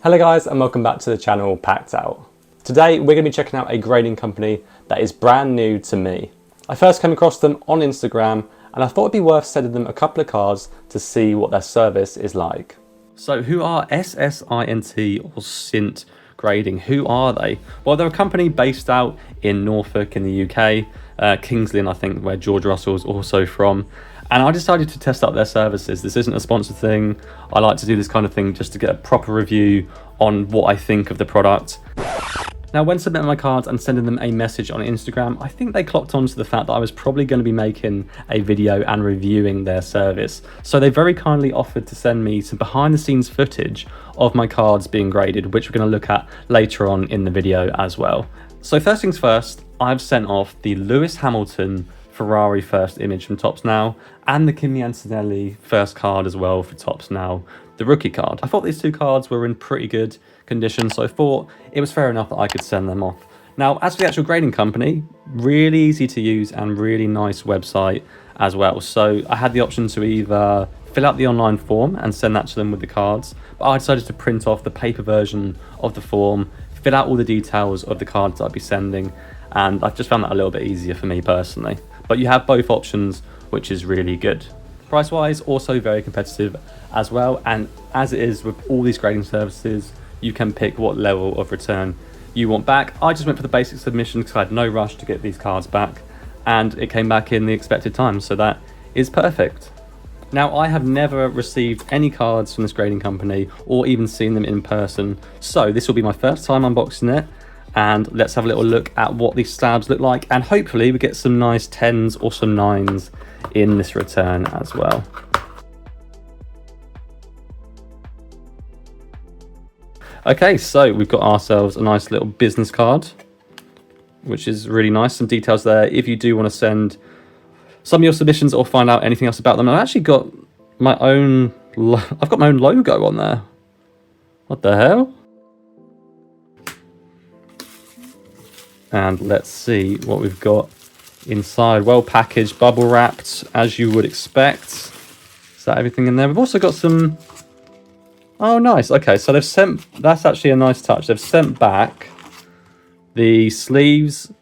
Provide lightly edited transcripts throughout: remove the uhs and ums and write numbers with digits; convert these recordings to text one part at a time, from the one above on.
Hello guys, and welcome back to the channel Packed Out. Today we're going to be checking out a grading company that is brand new to me. I first came across them on Instagram and I thought it'd be worth sending them a couple of cards to see what their service is like. So who are Ssint or Ssint Grading? Who are they? Well, they're a company based out in Norfolk in the UK, King's Lynn I think, where George Russell is also from. And I decided to test out their services. This isn't a sponsored thing. I like to do this kind of thing just to get a proper review on what I think of the product. Now, when submitting my cards and sending them a message on Instagram, I think they clocked on to the fact that I was probably going to be making a video and reviewing their service. So they very kindly offered to send me some behind the scenes footage of my cards being graded, which we're going to look at later on in the video as well. So first things first, I've sent off the Lewis Hamilton Ferrari first image from Topps Now and the Kimi Antonelli first card as well for Topps Now, the rookie card. I thought these two cards were in pretty good condition, so I thought it was fair enough that I could send them off. Now, as for the actual grading company, really easy to use and really nice website as well. So I had the option to either fill out the online form and send that to them with the cards, but I decided to print off the paper version of the form, fill out all the details of the cards that I'd be sending, and I've just found that a little bit easier for me personally. But you have both options, which is really good. Price wise, also very competitive as well, and as it is with all these grading services, you can pick what level of return you want back. I just went for the basic submission because I had no rush to get these cards back, and it came back in the expected time, so that is perfect. Now, I have never received any cards from this grading company or even seen them in person, so this will be my first time unboxing it. And let's have a little look at what these slabs look like, and hopefully we get some nice 10s or some 9s in this return as well. Okay, so we've got ourselves a nice little business card, which is really nice. Some details there if you do want to send some of your submissions or find out anything else about them. I've actually got my own logo on there. What the hell? And let's see what we've got inside. Well packaged, bubble wrapped, as you would expect. Is that everything in there? We've also got some... Oh, nice. Okay, so they've sent... That's actually a nice touch. They've sent back the sleeves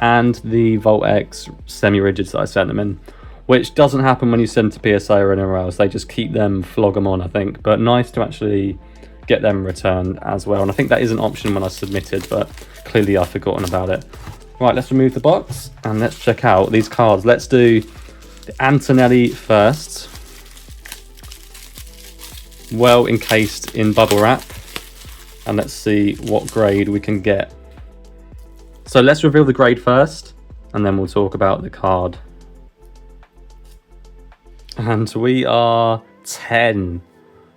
and the Volt X semi-rigids that I sent them in, which doesn't happen when you send to PSA or anywhere else. They just keep them, flog them on, I think. But nice to actually get them returned as well. And I think that is an option when I submitted, but clearly I've forgotten about it. Right, let's remove the box and let's check out these cards. Let's do the Antonelli first. Well encased in bubble wrap. And let's see what grade we can get. So let's reveal the grade first, and then we'll talk about the card. And we are 10.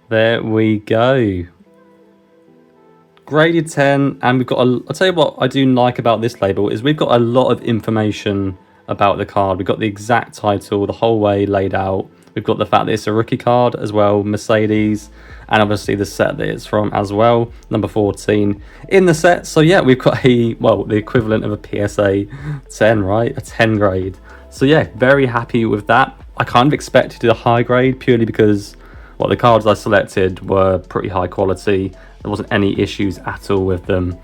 There we go. Graded 10, and we've got I'll tell you what I do like about this label is we've got a lot of information about the card. We've got the exact title the whole way laid out. We've got the fact that it's a rookie card as well, Mercedes, and obviously the set that it's from as well, number 14 in the set. So yeah, we've got the equivalent of a PSA 10, right? A 10 grade. So yeah, very happy with that. I kind of expected a high grade purely because the cards I selected were pretty high quality. There wasn't any issues at all with them,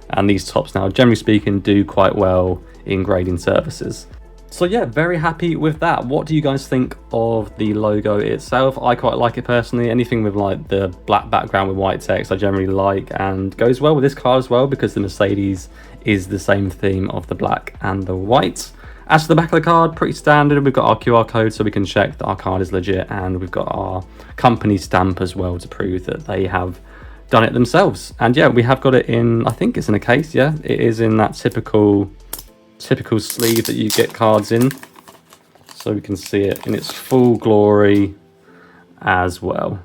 and these Topps Now, generally speaking, do quite well in grading services. So yeah, very happy with that. What do you guys think of the logo itself? I quite like it personally. Anything with like the black background with white text I generally like, and goes well with this card as well because the Mercedes is the same theme of the black and the white. As for the back of the card, pretty standard. We've got our QR code so we can check that our card is legit, and we've got our company stamp as well to prove that they have done it themselves. And yeah, we have got it in, I think it's in a case. Yeah, it is in that typical sleeve that you get cards in, so we can see it in its full glory as well.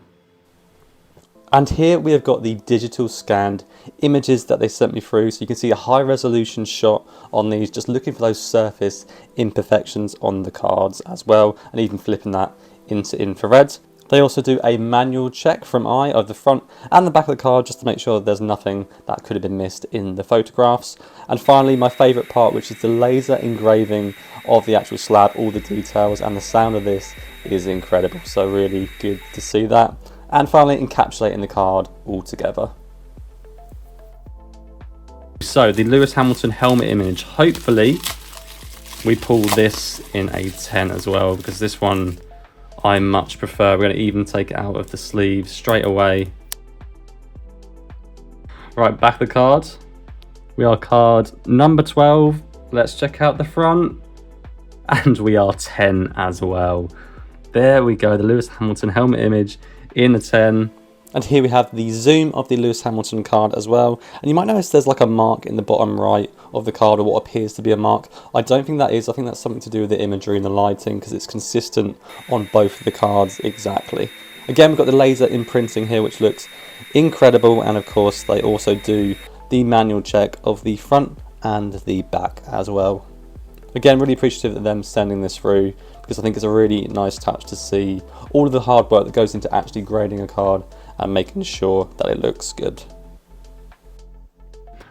And here we have got the digital scanned images that they sent me through, so you can see a high resolution shot on these, just looking for those surface imperfections on the cards as well, and even flipping that into infrared. They also do a manual check from eye of the front and the back of the card just to make sure there's nothing that could have been missed in the photographs. And finally, my favourite part, which is the laser engraving of the actual slab, all the details, and the sound of this is incredible. So really good to see that. And finally, encapsulating the card all together. So the Lewis Hamilton helmet image, hopefully we pull this in a 10 as well, because this one I much prefer. We're going to even take it out of the sleeve straight away. Right, back of the card. We are card number 12. Let's check out the front. And we are 10 as well. There we go, the Lewis Hamilton helmet image in the 10. And here we have the zoom of the Lewis Hamilton card as well. And you might notice there's like a mark in the bottom right of the card, or what appears to be a mark. I don't think that is. I think that's something to do with the imagery and the lighting, because it's consistent on both of the cards exactly. Again, we've got the laser imprinting here, which looks incredible. And of course, they also do the manual check of the front and the back as well. Again, really appreciative of them sending this through, because I think it's a really nice touch to see all of the hard work that goes into actually grading a card and making sure that it looks good.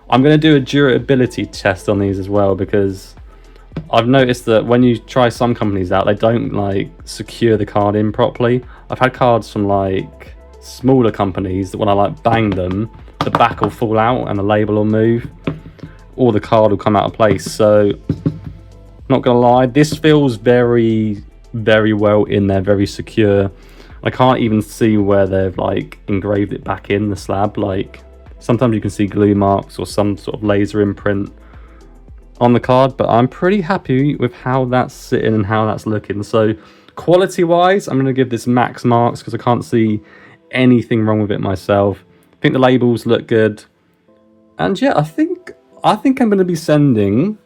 I'm going to do a durability test on these as well, because I've noticed that when you try some companies out, they don't like secure the card in properly. I've had cards from like smaller companies that when I like bang them, the back will fall out and the label will move, or the card will come out of place. So not gonna lie, this feels very well in there, very secure. I can't even see where they've like engraved it back in the slab. Like sometimes you can see glue marks or some sort of laser imprint on the card, but I'm pretty happy with how that's sitting and how that's looking. So quality wise, I'm gonna give this max marks, because I can't see anything wrong with it myself. I think the labels look good, and yeah, I think I'm going to be sending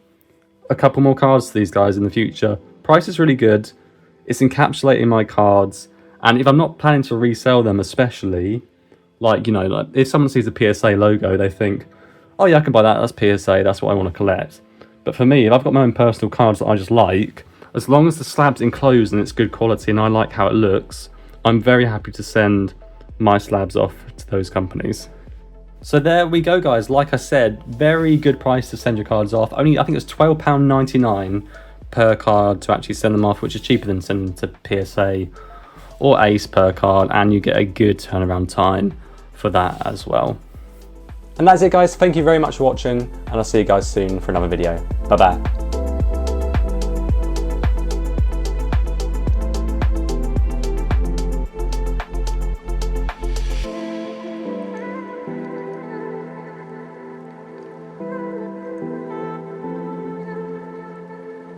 a couple more cards to these guys in the future. Price is really good. It's encapsulating my cards, and if I'm not planning to resell them, especially, like, you know, like if someone sees a PSA logo, they think, oh yeah, I can buy that, that's PSA, that's what I want to collect. But for me, if I've got my own personal cards that I just like, as long as the slab's enclosed and it's good quality and I like how it looks, I'm very happy to send my slabs off to those companies. So there we go, guys. Like I said, very good price to send your cards off. Only, I think it was £12.99 per card to actually send them off, which is cheaper than sending to PSA or Ace per card, and you get a good turnaround time for that as well. And that's it, guys. Thank you very much for watching, and I'll see you guys soon for another video. Bye bye.